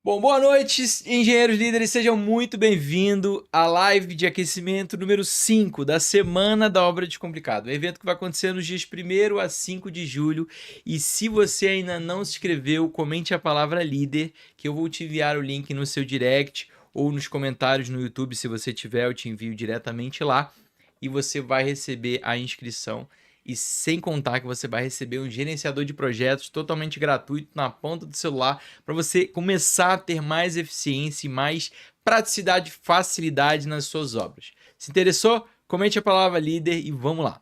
Bom, boa noite, engenheiros líderes, sejam muito bem-vindos à live de aquecimento número 5 da Semana da Obra Descomplicado. Um evento que vai acontecer nos dias 1º a 5 de julho. E se você ainda não se inscreveu, comente a palavra líder, que eu vou te enviar o link no seu direct ou nos comentários no YouTube. Se você tiver, eu te envio diretamente lá e você vai receber a inscrição. E sem contar que você vai receber um gerenciador de projetos totalmente gratuito na ponta do celular para você começar a ter mais eficiência e mais praticidade e facilidade nas suas obras. Se interessou? Comente a palavra líder e vamos lá.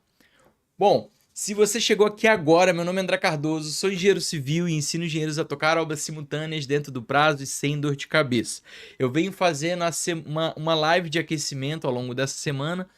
Bom, se você chegou aqui agora, meu nome é André Cardoso, sou engenheiro civil e ensino engenheiros a tocar obras simultâneas dentro do prazo e sem dor de cabeça. Eu venho fazendo uma live de aquecimento ao longo dessa semana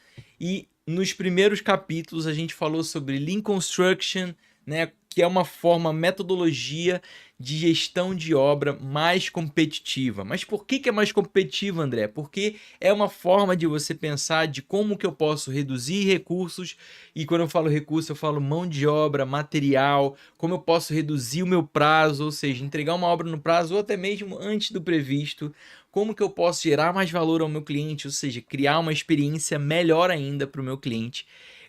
e nos primeiros capítulos a gente falou sobre Lean Construction, né, que é uma metodologia de gestão de obra mais competitiva. Mas por que é mais competitiva, André? Porque é uma forma de você pensar de como que eu posso reduzir recursos, e quando eu falo recurso, eu falo mão de obra, material, como eu posso reduzir o meu prazo, ou seja, entregar uma obra no prazo ou até mesmo antes do previsto, como que eu posso gerar mais valor ao meu cliente, ou seja, criar uma experiência melhor ainda para o meu cliente,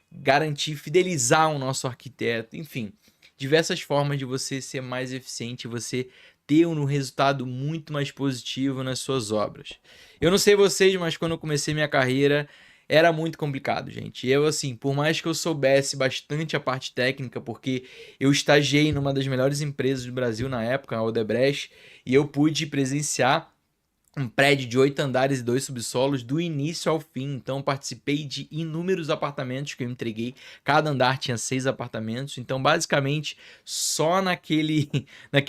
garantir, fidelizar o nosso arquiteto, enfim, diversas formas de você ser mais eficiente, você ter um resultado muito mais positivo nas suas obras. Eu não sei vocês, mas quando eu comecei minha carreira era muito complicado, gente. Eu, assim, por mais que eu soubesse bastante a parte técnica, porque eu estagiei numa das melhores empresas do Brasil na época, a Odebrecht, e eu pude presenciar um prédio de 8 andares e 2 subsolos do início ao fim. Então participei de inúmeros apartamentos que eu entreguei. Cada andar tinha 6 apartamentos. Então basicamente só naquele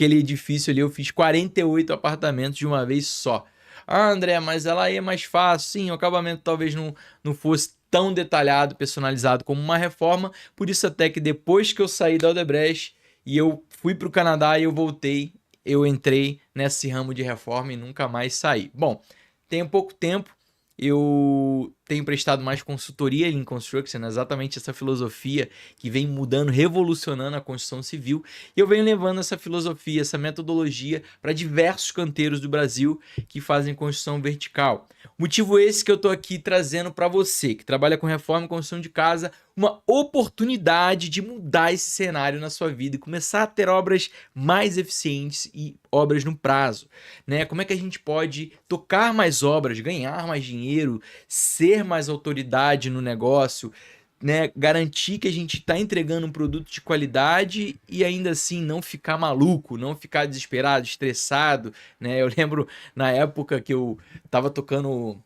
edifício ali eu fiz 48 apartamentos de uma vez só. Ah, André, mas ela aí é mais fácil. Sim, o acabamento talvez não fosse tão detalhado, personalizado como uma reforma. Por isso até que depois que eu saí da Odebrecht e eu fui para o Canadá e eu voltei, eu entrei nesse ramo de reforma e nunca mais saí. Bom, tem pouco tempo, eu tenho prestado mais consultoria em construction, exatamente essa filosofia que vem mudando, revolucionando a construção civil, e eu venho levando essa filosofia, essa metodologia para diversos canteiros do Brasil que fazem construção vertical. Motivo esse que eu estou aqui trazendo para você, que trabalha com reforma e construção de casa, uma oportunidade de mudar esse cenário na sua vida e começar a ter obras mais eficientes e obras no prazo, né? Como é que a gente pode tocar mais obras, ganhar mais dinheiro, ser mais autoridade no negócio, né? Garantir que a gente está entregando um produto de qualidade e ainda assim não ficar maluco, não ficar desesperado, estressado, né? Eu lembro na época que eu estava tocando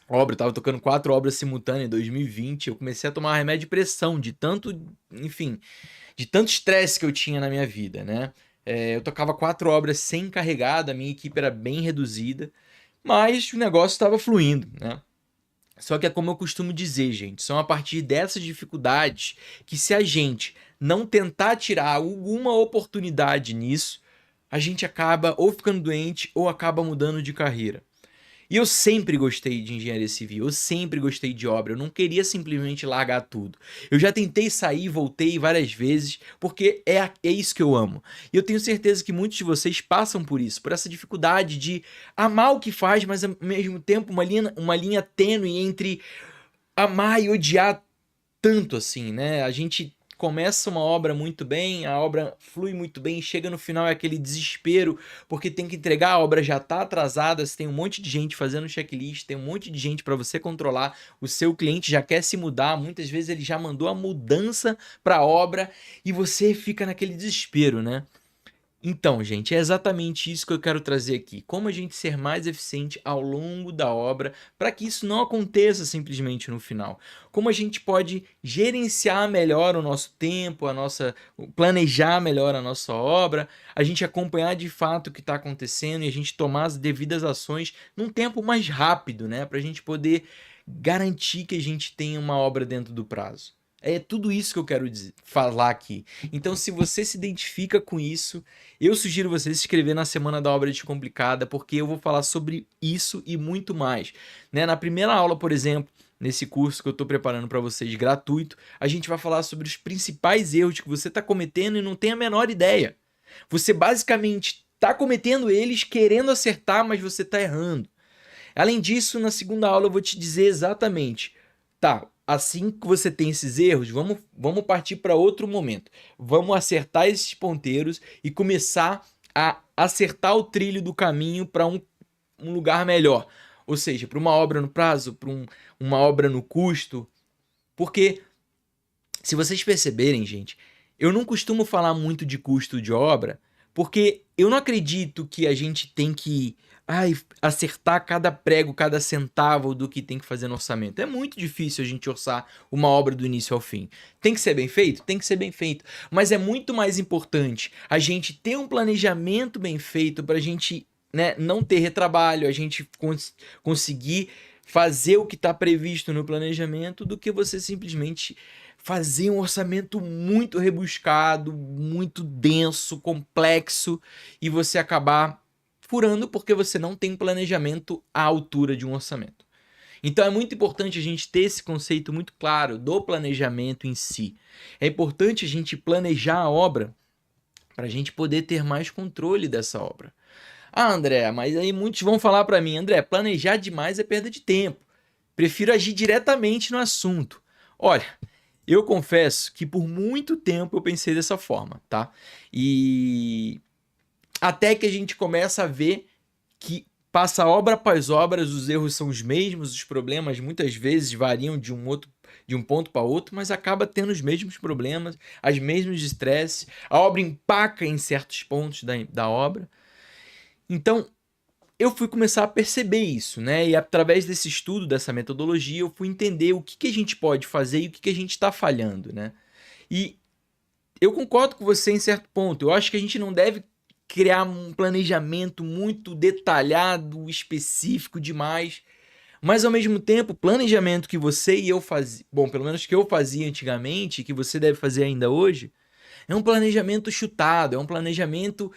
obra, eu tava tocando 4 obras simultâneas em 2020, eu comecei a tomar remédio de pressão, de tanto, enfim, de tanto estresse que eu tinha na minha vida, né? Eu tocava 4 obras sem carregada, a minha equipe era bem reduzida, mas o negócio estava fluindo, né? Só que é como eu costumo dizer, gente, são a partir dessas dificuldades que se a gente não tentar tirar alguma oportunidade nisso, a gente acaba ou ficando doente ou acaba mudando de carreira. E eu sempre gostei de engenharia civil, eu sempre gostei de obra, eu não queria simplesmente largar tudo. Eu já tentei sair, voltei várias vezes, porque é isso que eu amo. E eu tenho certeza que muitos de vocês passam por isso, por essa dificuldade de amar o que faz, mas ao mesmo tempo uma linha tênue entre amar e odiar tanto assim, né? A gente começa uma obra muito bem, a obra flui muito bem, chega no final é aquele desespero, porque tem que entregar, a obra já está atrasada, você tem um monte de gente fazendo checklist, tem um monte de gente para você controlar, o seu cliente já quer se mudar, muitas vezes ele já mandou a mudança para a obra e você fica naquele desespero, né? Então, gente, é exatamente isso que eu quero trazer aqui. Como a gente ser mais eficiente ao longo da obra para que isso não aconteça simplesmente no final. Como a gente pode gerenciar melhor o nosso tempo, planejar melhor a nossa obra, a gente acompanhar de fato o que está acontecendo e a gente tomar as devidas ações num tempo mais rápido, né? Para a gente poder garantir que a gente tenha uma obra dentro do prazo. É tudo isso que eu quero falar aqui. Então, se você se identifica com isso, eu sugiro você se inscrever na Semana da Obra Descomplicada, porque eu vou falar sobre isso e muito mais, né? Na primeira aula, por exemplo, nesse curso que eu estou preparando para vocês gratuito, a gente vai falar sobre os principais erros que você está cometendo e não tem a menor ideia. Você basicamente tá cometendo eles querendo acertar, mas você tá errando. Além disso, na segunda aula eu vou te dizer exatamente, tá, assim que você tem esses erros, vamos partir para outro momento. Vamos acertar esses ponteiros e começar a acertar o trilho do caminho para um lugar melhor. Ou seja, para uma obra no prazo, para uma obra no custo. Porque, se vocês perceberem, gente, eu não costumo falar muito de custo de obra, porque eu não acredito que a gente tem que acertar cada prego, cada centavo do que tem que fazer no orçamento. É muito difícil a gente orçar uma obra do início ao fim. Tem que ser bem feito? Tem que ser bem feito. Mas é muito mais importante a gente ter um planejamento bem feito para a gente, né, não ter retrabalho, a gente conseguir fazer o que está previsto no planejamento, do que você simplesmente fazer um orçamento muito rebuscado, muito denso, complexo, e você acabar furando porque você não tem planejamento à altura de um orçamento. Então é muito importante a gente ter esse conceito muito claro do planejamento em si. É importante a gente planejar a obra para a gente poder ter mais controle dessa obra. Ah, André, mas aí muitos vão falar para mim, André, planejar demais é perda de tempo. Prefiro agir diretamente no assunto. Olha, eu confesso que por muito tempo eu pensei dessa forma, tá? E até que a gente começa a ver que passa obra após obra, os erros são os mesmos, os problemas muitas vezes variam de um ponto para outro, mas acaba tendo os mesmos problemas, os mesmos estresses, a obra empaca em certos pontos da obra. Então, eu fui começar a perceber isso, né? E através desse estudo, dessa metodologia, eu fui entender o que a gente pode fazer e o que a gente está falhando, né? E eu concordo com você em certo ponto. Eu acho que a gente não deve criar um planejamento muito detalhado, específico demais. Mas, ao mesmo tempo, o planejamento que você e eu fazia, bom, pelo menos que eu fazia antigamente, que você deve fazer ainda hoje, é um planejamento chutado, é um planejamento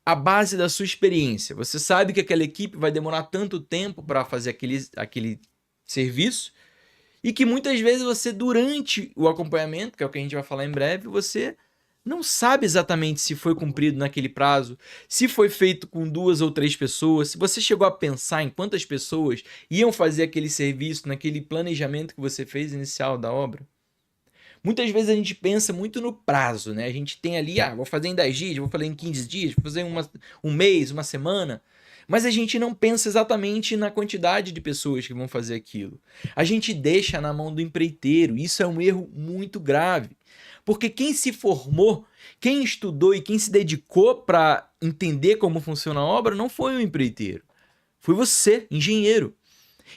à base da sua experiência. Você sabe que aquela equipe vai demorar tanto tempo para fazer aquele serviço, e que muitas vezes você, durante o acompanhamento, que é o que a gente vai falar em breve, você não sabe exatamente se foi cumprido naquele prazo, se foi feito com 2 ou 3 pessoas, se você chegou a pensar em quantas pessoas iam fazer aquele serviço naquele planejamento que você fez inicial da obra. Muitas vezes a gente pensa muito no prazo, né? A gente tem ali, vou fazer em 10 dias, vou fazer em 15 dias, vou fazer um mês, uma semana. Mas a gente não pensa exatamente na quantidade de pessoas que vão fazer aquilo. A gente deixa na mão do empreiteiro. Isso é um erro muito grave. Porque quem se formou, quem estudou e quem se dedicou para entender como funciona a obra não foi o empreiteiro. Foi você, engenheiro.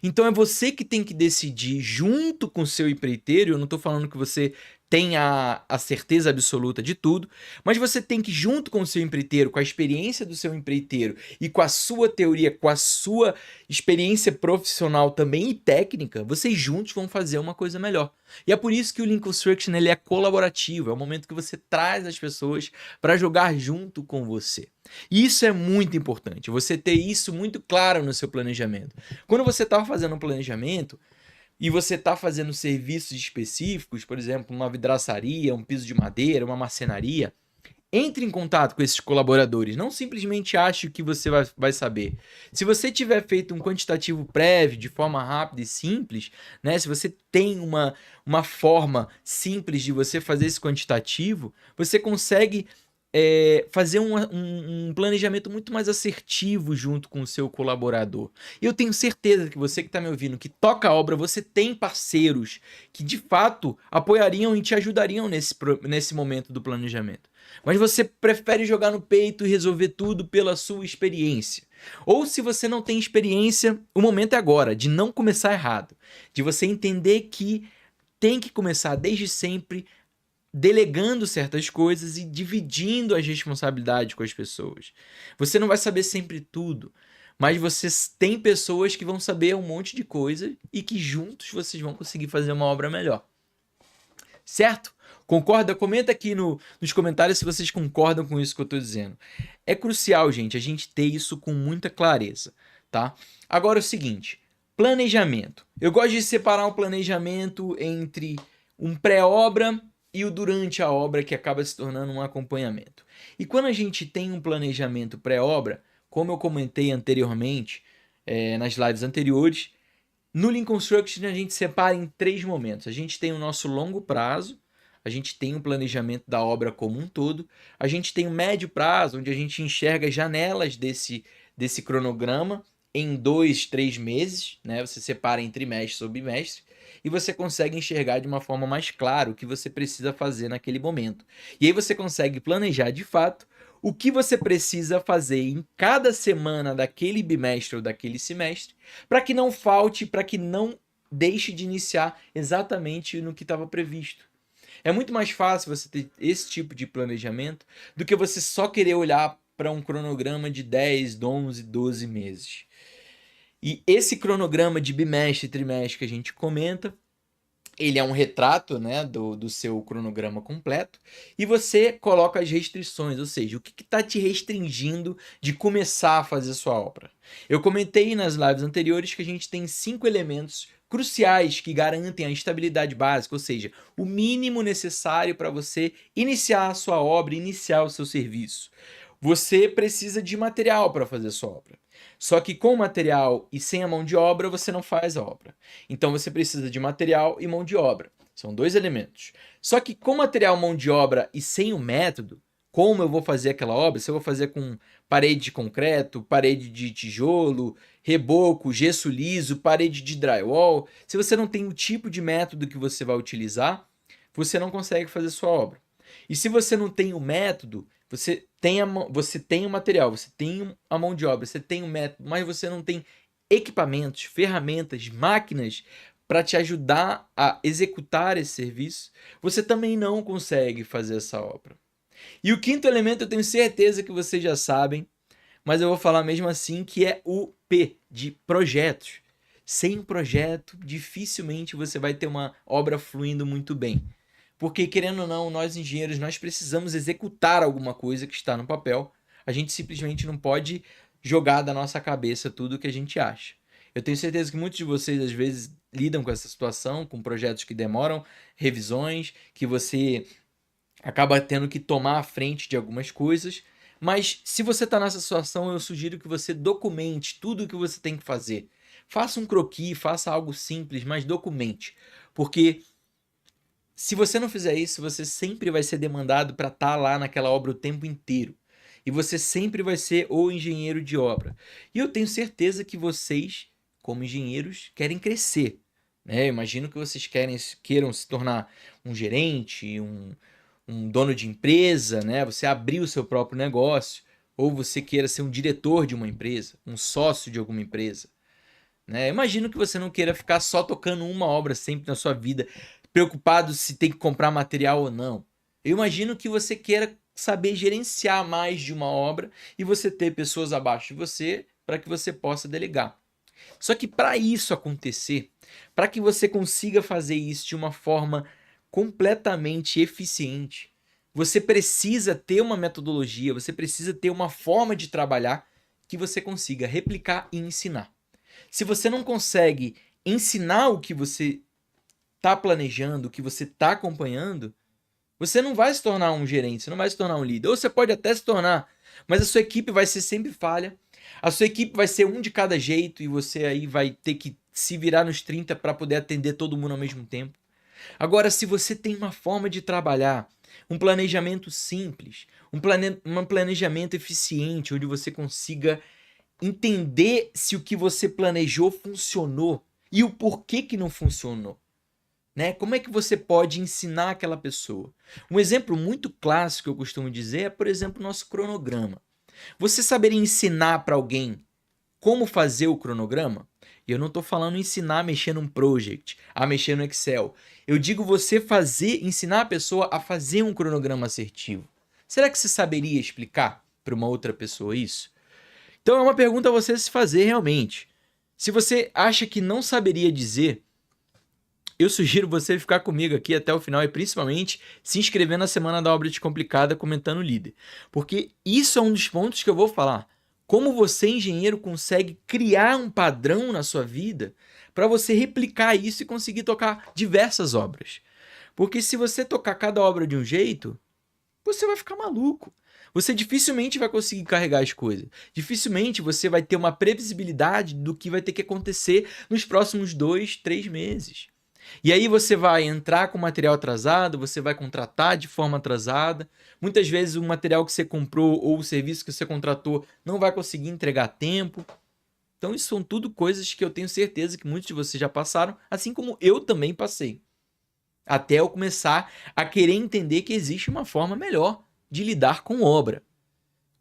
Então é você que tem que decidir junto com o seu empreiteiro. Eu não estou falando que você tenha a certeza absoluta de tudo, mas você tem que, junto com o seu empreiteiro, com a experiência do seu empreiteiro e com a sua teoria, com a sua experiência profissional também e técnica, vocês juntos vão fazer uma coisa melhor. E é por isso que o Lean Construction ele é colaborativo, é o momento que você traz as pessoas para jogar junto com você. E isso é muito importante, você ter isso muito claro no seu planejamento. Quando você está fazendo um planejamento e você está fazendo serviços específicos, por exemplo, uma vidraçaria, um piso de madeira, uma marcenaria, entre em contato com esses colaboradores, não simplesmente ache que você vai saber. Se você tiver feito um quantitativo prévio de forma rápida e simples, né, se você tem uma forma simples de você fazer esse quantitativo, você consegue fazer um planejamento muito mais assertivo junto com o seu colaborador. E eu tenho certeza que você que está me ouvindo, que toca a obra, você tem parceiros que de fato apoiariam e te ajudariam nesse momento do planejamento. Mas você prefere jogar no peito e resolver tudo pela sua experiência. Ou se você não tem experiência, o momento é agora, de não começar errado. De você entender que tem que começar desde sempre delegando certas coisas e dividindo as responsabilidades com as pessoas. Você não vai saber sempre tudo, mas você tem pessoas que vão saber um monte de coisa e que juntos vocês vão conseguir fazer uma obra melhor. Certo? Concorda? Comenta aqui nos comentários se vocês concordam com isso que eu estou dizendo. É crucial, gente, a gente ter isso com muita clareza, tá? Agora é o seguinte, planejamento. Eu gosto de separar o planejamento entre um pré-obra e o durante a obra, que acaba se tornando um acompanhamento. E quando a gente tem um planejamento pré-obra, como eu comentei anteriormente, nas lives anteriores, no Lean Construction a gente separa em 3 momentos. A gente tem o nosso longo prazo, a gente tem o planejamento da obra como um todo, a gente tem o médio prazo, onde a gente enxerga janelas desse cronograma em 2, 3 meses, né? Você separa em trimestre ou bimestre, e você consegue enxergar de uma forma mais clara o que você precisa fazer naquele momento. E aí você consegue planejar de fato o que você precisa fazer em cada semana daquele bimestre ou daquele semestre, para que não falte, para que não deixe de iniciar exatamente no que estava previsto. É muito mais fácil você ter esse tipo de planejamento do que você só querer olhar para um cronograma de 10, 11, 12 meses. E esse cronograma de bimestre e trimestre que a gente comenta, ele é um retrato, né, do seu cronograma completo, e você coloca as restrições, ou seja, o que está te restringindo de começar a fazer sua obra. Eu comentei nas lives anteriores que a gente tem 5 elementos cruciais que garantem a estabilidade básica, ou seja, o mínimo necessário para você iniciar a sua obra, iniciar o seu serviço. Você precisa de material para fazer a sua obra. Só que com material e sem a mão de obra, você não faz a obra. Então você precisa de material e mão de obra. São 2 elementos. Só que com material, mão de obra e sem o método, como eu vou fazer aquela obra? Se eu vou fazer com parede de concreto, parede de tijolo, reboco, gesso liso, parede de drywall, se você não tem o tipo de método que você vai utilizar, você não consegue fazer sua obra. E se você não tem o método, você tem o material, você tem a mão de obra, você tem o método, mas você não tem equipamentos, ferramentas, máquinas para te ajudar a executar esse serviço, você também não consegue fazer essa obra. E o quinto elemento eu tenho certeza que vocês já sabem, mas eu vou falar mesmo assim, que é o P, de projetos. Sem um projeto, dificilmente você vai ter uma obra fluindo muito bem. Porque, querendo ou não, nós engenheiros, nós precisamos executar alguma coisa que está no papel. A gente simplesmente não pode jogar da nossa cabeça tudo o que a gente acha. Eu tenho certeza que muitos de vocês, às vezes, lidam com essa situação, com projetos que demoram, revisões, que você acaba tendo que tomar a frente de algumas coisas. Mas se você está nessa situação, eu sugiro que você documente tudo o que você tem que fazer. Faça um croquis, faça algo simples, mas documente. Porque se você não fizer isso, você sempre vai ser demandado para estar lá naquela obra o tempo inteiro. E você sempre vai ser o engenheiro de obra. E eu tenho certeza que vocês, como engenheiros, querem crescer. Né? Eu imagino que vocês queiram se tornar um gerente, um dono de empresa, né? Você abrir o seu próprio negócio, ou você queira ser um diretor de uma empresa, um sócio de alguma empresa. Né? Imagino que você não queira ficar só tocando uma obra sempre na sua vida, preocupado se tem que comprar material ou não. Eu imagino que você queira saber gerenciar mais de uma obra e você ter pessoas abaixo de você para que você possa delegar. Só que para isso acontecer, para que você consiga fazer isso de uma forma completamente eficiente, você precisa ter uma metodologia, você precisa ter uma forma de trabalhar que você consiga replicar e ensinar. Se você não consegue ensinar o que você está planejando, o que você está acompanhando, você não vai se tornar um gerente, você não vai se tornar um líder. Ou você pode até se tornar, mas a sua equipe vai ser sempre falha, a sua equipe vai ser um de cada jeito e você aí vai ter que se virar nos 30 para poder atender todo mundo ao mesmo tempo. Agora, se você tem uma forma de trabalhar, um planejamento simples, um planejamento eficiente, onde você consiga entender se o que você planejou funcionou e o porquê que não funcionou. Né? Como é que você pode ensinar aquela pessoa? Um exemplo muito clássico que eu costumo dizer é, por exemplo, o nosso cronograma. Você saberia ensinar para alguém como fazer o cronograma? E eu não estou falando ensinar a mexer num project, a mexer no Excel. Eu digo você ensinar a pessoa a fazer um cronograma assertivo. Será que você saberia explicar para uma outra pessoa isso? Então é uma pergunta a você se fazer realmente. Se você acha que não saberia dizer, eu sugiro você ficar comigo aqui até o final e principalmente se inscrever na Semana da Obra Descomplicada comentando o líder. Porque isso é um dos pontos que eu vou falar. Como você, engenheiro, consegue criar um padrão na sua vida para você replicar isso e conseguir tocar diversas obras. Porque se você tocar cada obra de um jeito, você vai ficar maluco. Você dificilmente vai conseguir carregar as coisas. Dificilmente você vai ter uma previsibilidade do que vai ter que acontecer nos próximos 2, 3 meses. E aí você vai entrar com material atrasado, você vai contratar de forma atrasada. Muitas vezes o material que você comprou ou o serviço que você contratou não vai conseguir entregar a tempo. Então isso são tudo coisas que eu tenho certeza que muitos de vocês já passaram, assim como eu também passei. Até eu começar a querer entender que existe uma forma melhor de lidar com obra.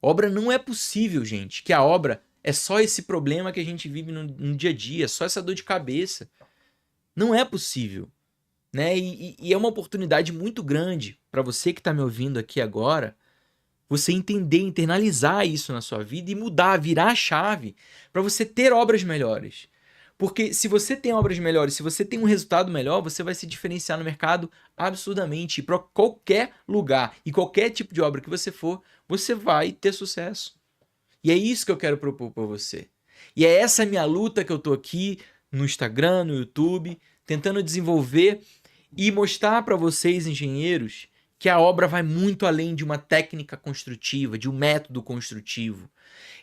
Obra não é possível, gente, que a obra é só esse problema que a gente vive no dia a dia, só essa dor de cabeça. Não é possível, né? E é uma oportunidade muito grande para você que está me ouvindo aqui agora, você entender, internalizar isso na sua vida e mudar, virar a chave para você ter obras melhores. Porque se você tem obras melhores, se você tem um resultado melhor, você vai se diferenciar no mercado absurdamente. Para qualquer lugar e qualquer tipo de obra que você for, você vai ter sucesso. E é isso que eu quero propor para você. E é essa minha luta que eu tô aqui no Instagram, no YouTube, tentando desenvolver e mostrar para vocês, engenheiros, que a obra vai muito além de uma técnica construtiva, de um método construtivo.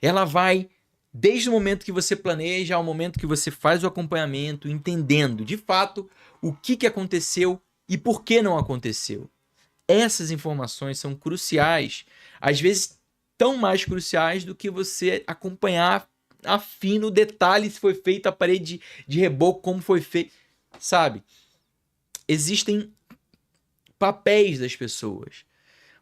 Ela vai desde o momento que você planeja ao momento que você faz o acompanhamento, entendendo de fato o que aconteceu e por que não aconteceu. Essas informações são cruciais, às vezes tão mais cruciais do que você acompanhar a fino detalhe se foi feita a parede de reboco, como foi feito, sabe? Existem papéis das pessoas.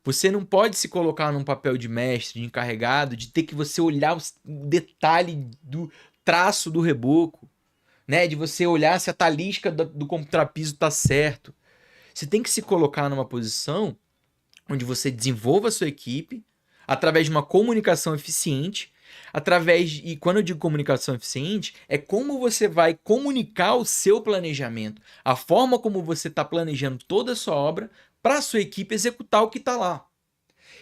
Você não pode se colocar num papel de mestre, de encarregado, de ter que você olhar o detalhe do traço do reboco, né? De você olhar se a talisca do contrapiso está certo. Você tem que se colocar numa posição onde você desenvolva a sua equipe através de uma comunicação eficiente, e quando eu digo comunicação eficiente, é como você vai comunicar o seu planejamento, a forma como você está planejando toda a sua obra para a sua equipe executar o que está lá.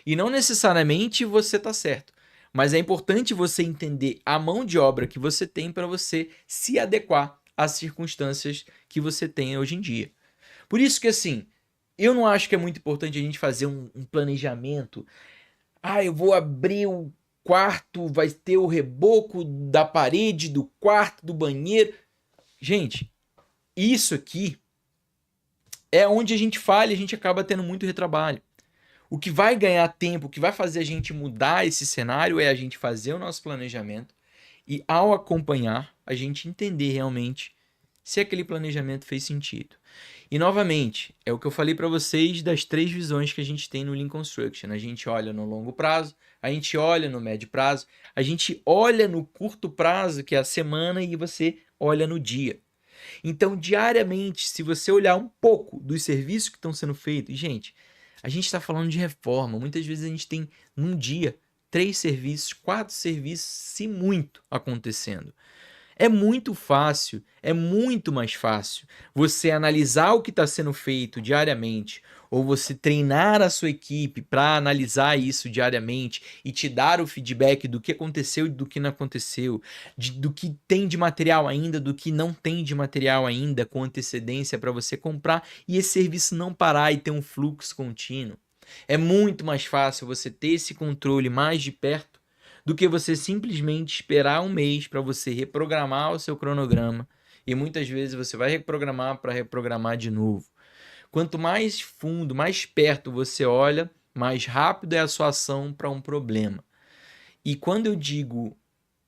E não necessariamente você está certo, mas é importante você entender a mão de obra que você tem para você se adequar às circunstâncias que você tem hoje em dia. Por isso que, assim, eu não acho que é muito importante a gente fazer um planejamento. Eu vou abrir o quarto, vai ter o reboco da parede, do quarto, do banheiro. Gente, isso aqui é onde a gente falha e a gente acaba tendo muito retrabalho. O que vai ganhar tempo, o que vai fazer a gente mudar esse cenário é a gente fazer o nosso planejamento e, ao acompanhar, a gente entender realmente se aquele planejamento fez sentido. E, novamente, é o que eu falei para vocês das 3 visões que a gente tem no Lean Construction. A gente olha no longo prazo, a gente olha no médio prazo, a gente olha no curto prazo, que é a semana, e você olha no dia. Então, diariamente, se você olhar um pouco dos serviços que estão sendo feitos, e, gente, a gente está falando de reforma. Muitas vezes a gente tem, num dia, 3 serviços, 4 serviços, se muito, acontecendo. É muito fácil, é muito mais fácil você analisar o que está sendo feito diariamente, ou você treinar a sua equipe para analisar isso diariamente e te dar o feedback do que aconteceu e do que não aconteceu, do que tem de material ainda, do que não tem de material ainda, com antecedência para você comprar e esse serviço não parar e ter um fluxo contínuo. É muito mais fácil você ter esse controle mais de perto do que você simplesmente esperar um mês para você reprogramar o seu cronograma e muitas vezes você vai reprogramar para reprogramar de novo. Quanto mais fundo, mais perto você olha, mais rápido é a sua ação para um problema. E quando eu digo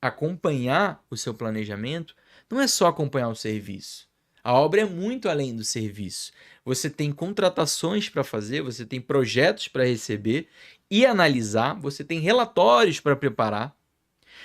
acompanhar o seu planejamento, não é só acompanhar o serviço. A obra é muito além do serviço. Você tem contratações para fazer, você tem projetos para receber e analisar, você tem relatórios para preparar.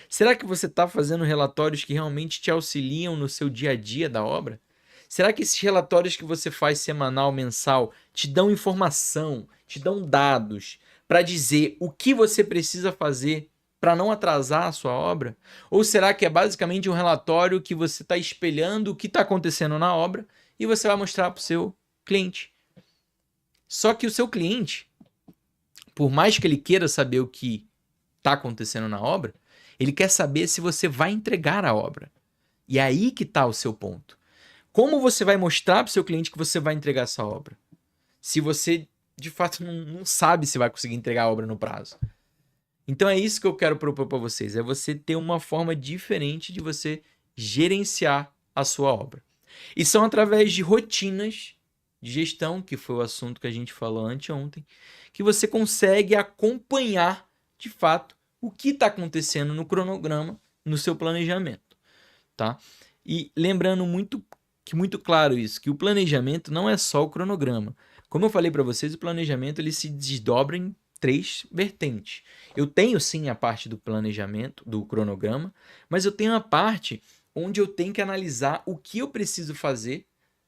Será que você está fazendo relatórios que realmente te auxiliam no seu dia a dia da obra? Será que esses relatórios que você faz semanal, mensal, te dão informação, te dão dados para dizer o que você precisa fazer para não atrasar a sua obra? Ou será que é basicamente um relatório que você está espelhando o que está acontecendo na obra e você vai mostrar para o seu cliente? Só que o seu cliente, por mais que ele queira saber o que está acontecendo na obra, ele quer saber se você vai entregar a obra. E é aí que está o seu ponto. Como você vai mostrar para o seu cliente que você vai entregar essa obra? se você de fato não sabe se vai conseguir entregar a obra no prazo. Então é isso que eu quero propor para vocês, é você ter uma forma diferente de você gerenciar a sua obra. E são através de rotinas de gestão, que foi o assunto que a gente falou anteontem, que você consegue acompanhar de fato o que está acontecendo no cronograma, no seu planejamento, tá? E lembrando muito claro isso, que o planejamento não é só o cronograma. Como eu falei para vocês, o planejamento ele se desdobra em 3 vertentes. Eu tenho sim a parte do planejamento, do cronograma, mas eu tenho a parte onde eu tenho que analisar o que eu preciso fazer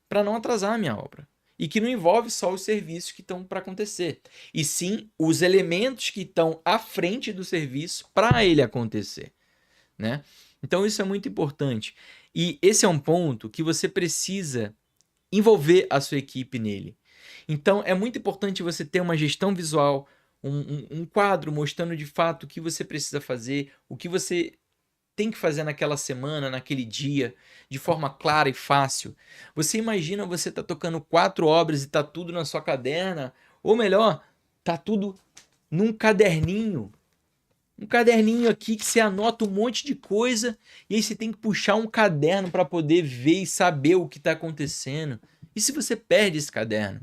para não atrasar a minha obra. E que não envolve só os serviços que estão para acontecer, e sim os elementos que estão à frente do serviço para ele acontecer, né? Então isso é muito importante. E esse é um ponto que você precisa envolver a sua equipe nele. Então é muito importante você ter uma gestão visual, um quadro mostrando de fato o que você precisa fazer, o que você tem que fazer naquela semana, naquele dia, de forma clara e fácil. Você imagina você tá tocando 4 obras e tá tudo na sua caderna, ou melhor, tá tudo num caderninho. Um caderninho aqui que você anota um monte de coisa e aí você tem que puxar um caderno para poder ver e saber o que está acontecendo. E se você perde esse caderno?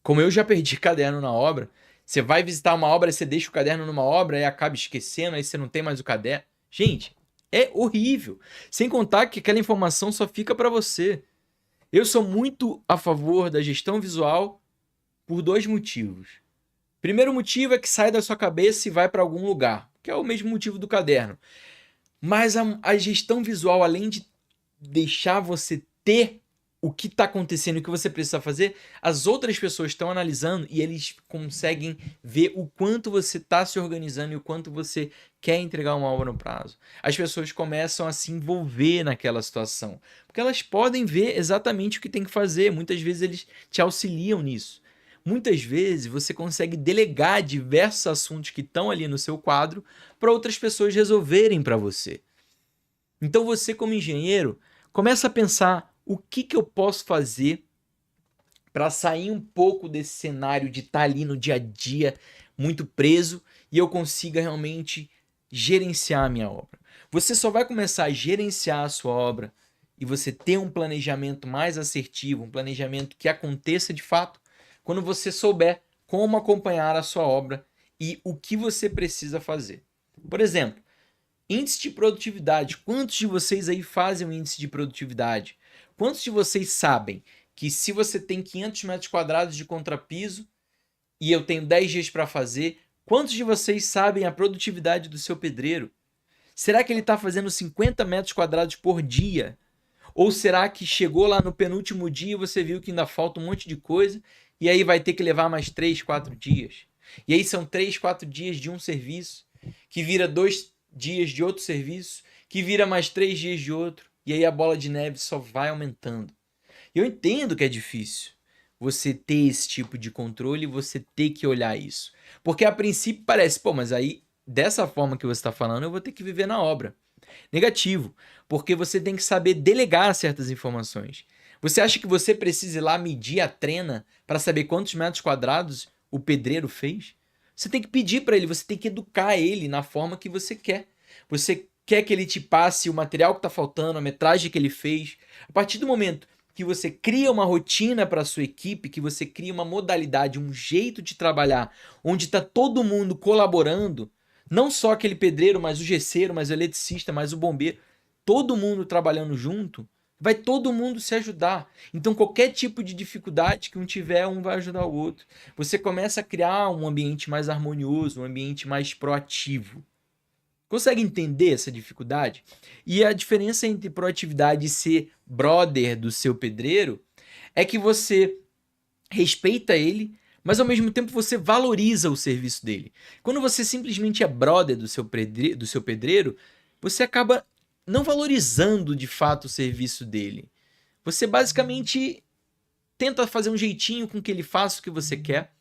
Como eu já perdi caderno na obra, você vai visitar uma obra, você deixa o caderno numa obra e acaba esquecendo, aí você não tem mais o caderno. Gente, é horrível. Sem contar que aquela informação só fica para você. Eu sou muito a favor da gestão visual por 2 motivos. Primeiro motivo é que sai da sua cabeça e vai para algum lugar, que é o mesmo motivo do caderno. Mas a gestão visual, além de deixar você ter o que está acontecendo e o que você precisa fazer, as outras pessoas estão analisando e eles conseguem ver o quanto você está se organizando e o quanto você quer entregar uma obra no prazo. As pessoas começam a se envolver naquela situação, porque elas podem ver exatamente o que tem que fazer. Muitas vezes eles te auxiliam nisso. Muitas vezes você consegue delegar diversos assuntos que estão ali no seu quadro para outras pessoas resolverem para você. Então você, como engenheiro, começa a pensar o que eu posso fazer para sair um pouco desse cenário de estar ali no dia a dia muito preso e eu consiga realmente gerenciar a minha obra. Você só vai começar a gerenciar a sua obra e você ter um planejamento mais assertivo, um planejamento que aconteça de fato, quando você souber como acompanhar a sua obra e o que você precisa fazer. Por exemplo, índice de produtividade. Quantos de vocês aí fazem um índice de produtividade? Quantos de vocês sabem que se você tem 500 metros quadrados de contrapiso e eu tenho 10 dias para fazer, quantos de vocês sabem a produtividade do seu pedreiro? Será que ele está fazendo 50 metros quadrados por dia? Ou será que chegou lá no penúltimo dia e você viu que ainda falta um monte de coisa e aí vai ter que levar mais 3, 4 dias? E aí são 3, 4 dias de um serviço, que vira 2 dias de outro serviço, que vira mais 3 dias de outro, e aí a bola de neve só vai aumentando. Eu entendo que é difícil você ter esse tipo de controle e você ter que olhar isso. Porque a princípio parece, pô, mas aí dessa forma que você está falando eu vou ter que viver na obra. Negativo, porque você tem que saber delegar certas informações. Você acha que você precisa ir lá medir a trena para saber quantos metros quadrados o pedreiro fez? Você tem que pedir para ele, você tem que educar ele na forma que você quer. Você quer que ele te passe o material que está faltando, a metragem que ele fez. A partir do momento que você cria uma rotina para a sua equipe, que você cria uma modalidade, um jeito de trabalhar, onde está todo mundo colaborando, não só aquele pedreiro, mas o gesseiro, mas o eletricista, mas o bombeiro, todo mundo trabalhando junto, vai todo mundo se ajudar. Então qualquer tipo de dificuldade que um tiver, um vai ajudar o outro. Você começa a criar um ambiente mais harmonioso, um ambiente mais proativo. Consegue entender essa dificuldade? E a diferença entre proatividade e ser brother do seu pedreiro é que você respeita ele, mas ao mesmo tempo você valoriza o serviço dele. Quando você simplesmente é brother do seu pedreiro, você acaba não valorizando de fato o serviço dele. Você basicamente tenta fazer um jeitinho com que ele faça o que você quer,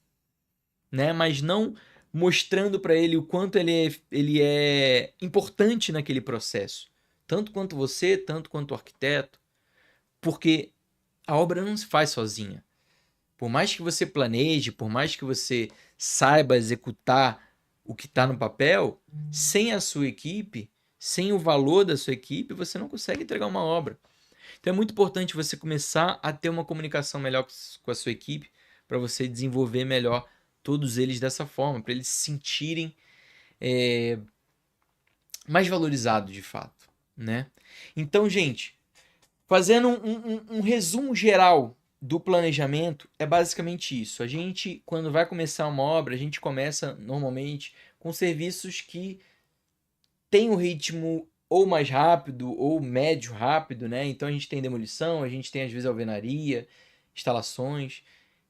né? Mas não mostrando para ele o quanto ele é importante naquele processo. Tanto quanto você, tanto quanto o arquiteto. Porque a obra não se faz sozinha. Por mais que você planeje, por mais que você saiba executar o que está no papel, sem a sua equipe, sem o valor da sua equipe, você não consegue entregar uma obra. Então é muito importante você começar a ter uma comunicação melhor com a sua equipe, para você desenvolver melhor todos eles dessa forma, para eles se sentirem mais valorizados de fato, né? Então, gente, fazendo um resumo geral do planejamento, é basicamente isso. A gente, quando vai começar uma obra, a gente começa normalmente com serviços que têm um ritmo ou mais rápido ou médio rápido, né? Então a gente tem demolição, a gente tem às vezes alvenaria, instalações.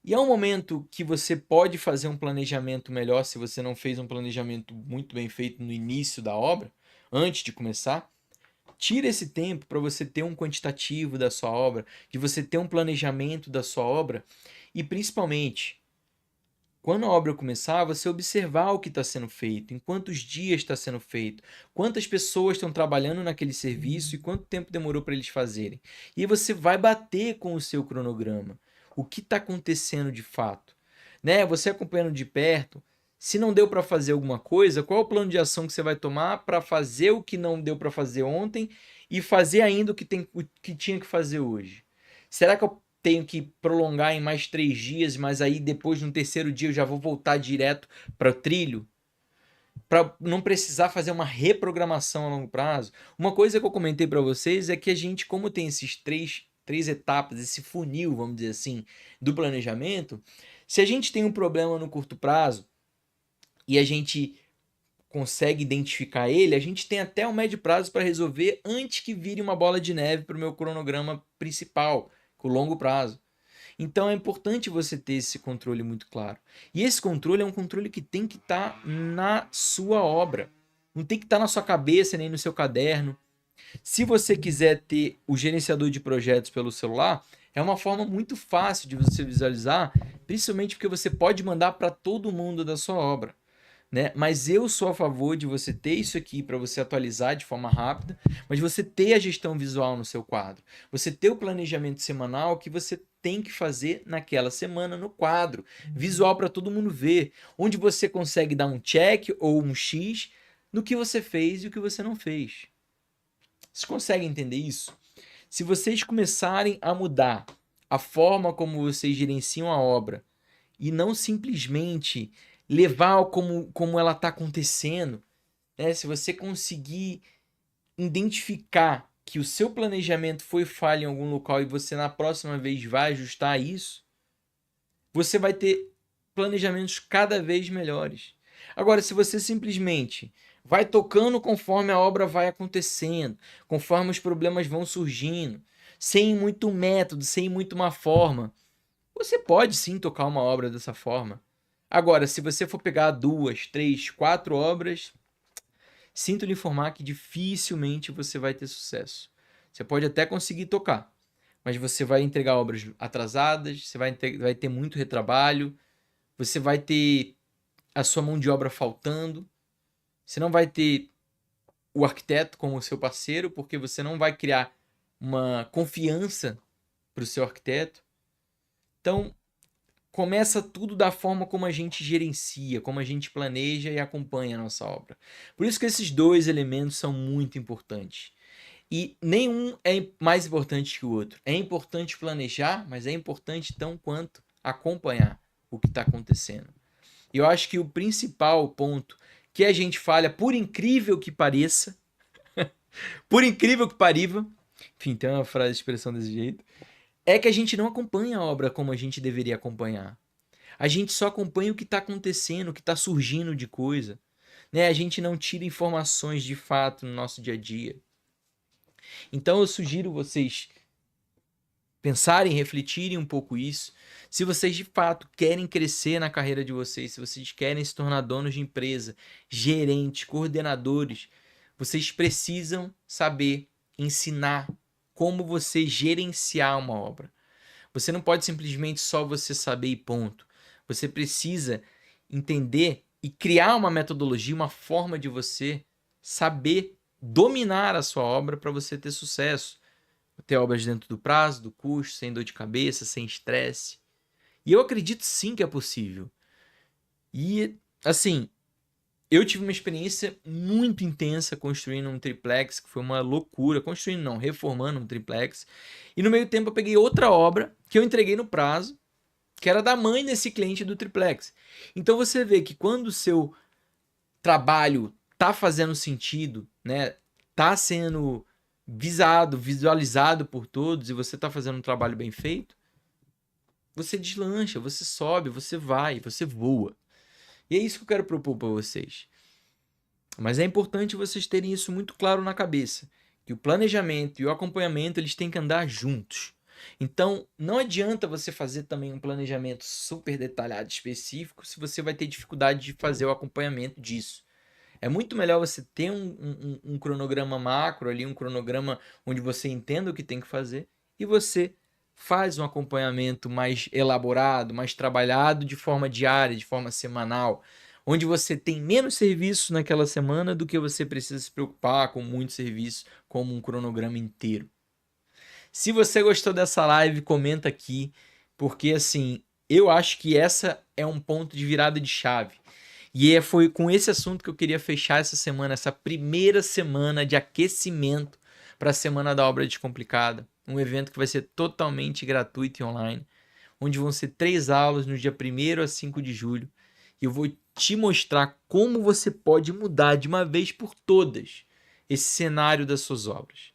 E é um momento que você pode fazer um planejamento melhor se você não fez um planejamento muito bem feito no início da obra, antes de começar. Tira esse tempo para você ter um quantitativo da sua obra, de você ter um planejamento da sua obra e principalmente, quando a obra começar, você observar o que está sendo feito, em quantos dias está sendo feito, quantas pessoas estão trabalhando naquele serviço e quanto tempo demorou para eles fazerem. E aí você vai bater com o seu cronograma. O que está acontecendo de fato? Né? Você acompanhando de perto, se não deu para fazer alguma coisa, qual é o plano de ação que você vai tomar para fazer o que não deu para fazer ontem e fazer ainda o que tinha que fazer hoje? Será que eu tenho que prolongar em mais 3 dias, mas aí depois no terceiro dia eu já vou voltar direto para o trilho? Para não precisar fazer uma reprogramação a longo prazo. Uma coisa que eu comentei para vocês é que a gente, como tem esses três etapas, esse funil, vamos dizer assim, do planejamento, se a gente tem um problema no curto prazo e a gente consegue identificar ele, a gente tem até o médio prazo para resolver antes que vire uma bola de neve para o meu cronograma principal, com o longo prazo. Então é importante você ter esse controle muito claro. E esse controle é um controle que tem que estar na sua obra. Não tem que estar na sua cabeça nem no seu caderno. Se você quiser ter o gerenciador de projetos pelo celular, é uma forma muito fácil de você visualizar, principalmente porque você pode mandar para todo mundo da sua obra. Né? Mas eu sou a favor de você ter isso aqui para você atualizar de forma rápida, mas você ter a gestão visual no seu quadro. Você ter o planejamento semanal que você tem que fazer naquela semana no quadro, visual para todo mundo ver, onde você consegue dar um check ou um X no que você fez e o que você não fez. Vocês conseguem entender isso? Se vocês começarem a mudar a forma como vocês gerenciam a obra e não simplesmente levar como ela está acontecendo, né? Se você conseguir identificar que o seu planejamento foi falho em algum local e você na próxima vez vai ajustar isso, você vai ter planejamentos cada vez melhores. Agora, se você simplesmente vai tocando conforme a obra vai acontecendo, conforme os problemas vão surgindo, sem muito método, sem muito uma forma, você pode sim tocar uma obra dessa forma. Agora, se você for pegar 2, 3, 4 obras, sinto lhe informar que dificilmente você vai ter sucesso. Você pode até conseguir tocar, mas você vai entregar obras atrasadas, você vai ter muito retrabalho, você vai ter a sua mão de obra faltando, você não vai ter o arquiteto como seu parceiro, porque você não vai criar uma confiança para o seu arquiteto. Então, começa tudo da forma como a gente gerencia, como a gente planeja e acompanha a nossa obra. Por isso que esses dois elementos são muito importantes. E nenhum é mais importante que o outro. É importante planejar, mas é importante tão quanto acompanhar o que está acontecendo. E eu acho que o principal ponto que a gente falha, por incrível que pareça, por incrível que pariva, enfim, tem uma frase de expressão desse jeito, é que a gente não acompanha a obra como a gente deveria acompanhar. A gente só acompanha o que está acontecendo, o que está surgindo de coisa. Né? A gente não tira informações de fato no nosso dia a dia. Então eu sugiro vocês pensarem, refletirem um pouco isso. Se vocês de fato querem crescer na carreira de vocês, se vocês querem se tornar donos de empresa, gerentes, coordenadores, vocês precisam saber ensinar como você gerenciar uma obra. Você não pode simplesmente só você saber e ponto. Você precisa entender e criar uma metodologia, uma forma de você saber dominar a sua obra para você ter sucesso. Ter obras dentro do prazo, do custo, sem dor de cabeça, sem estresse. E eu acredito sim que é possível. E, assim, eu tive uma experiência muito intensa construindo um triplex, que foi uma loucura. Construindo não, reformando um triplex. E no meio tempo eu peguei outra obra que eu entreguei no prazo, que era da mãe desse cliente do triplex. Então você vê que quando o seu trabalho tá fazendo sentido, né? Tá sendo visualizado por todos e você tá fazendo um trabalho bem feito, você deslancha, você sobe, você vai, você voa. E é isso que eu quero propor para vocês. Mas é importante vocês terem isso muito claro na cabeça, que o planejamento e o acompanhamento eles têm que andar juntos. Então, não adianta você fazer também um planejamento super detalhado, específico, se você vai ter dificuldade de fazer o acompanhamento disso. É muito melhor você ter um cronograma macro ali, um cronograma onde você entenda o que tem que fazer e você faz um acompanhamento mais elaborado, mais trabalhado de forma diária, de forma semanal, onde você tem menos serviço naquela semana do que você precisa se preocupar com muito serviço, como um cronograma inteiro. Se você gostou dessa live, comenta aqui, porque assim, eu acho que essa é um ponto de virada de chave. E foi com esse assunto que eu queria fechar essa semana, essa primeira semana de aquecimento para a Semana da Obra Descomplicada. Um evento que vai ser totalmente gratuito e online, onde vão ser 3 aulas no dia 1º a 5 de julho. E eu vou te mostrar como você pode mudar de uma vez por todas esse cenário das suas obras.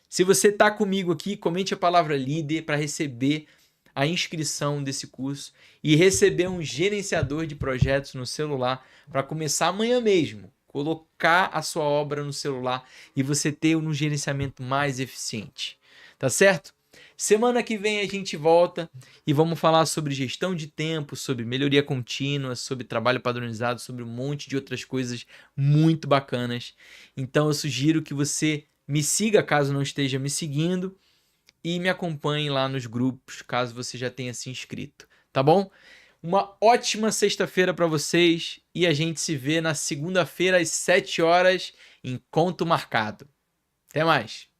Se você está comigo aqui, comente a palavra líder para receber a inscrição desse curso e receber um gerenciador de projetos no celular para começar amanhã mesmo, colocar a sua obra no celular e você ter um gerenciamento mais eficiente. Tá certo? Semana que vem a gente volta e vamos falar sobre gestão de tempo, sobre melhoria contínua, sobre trabalho padronizado, sobre um monte de outras coisas muito bacanas. Então eu sugiro que você me siga caso não esteja me seguindo e me acompanhe lá nos grupos, caso você já tenha se inscrito, tá bom? Uma ótima sexta-feira para vocês e a gente se vê na segunda-feira às 7 horas, encontro marcado. Até mais!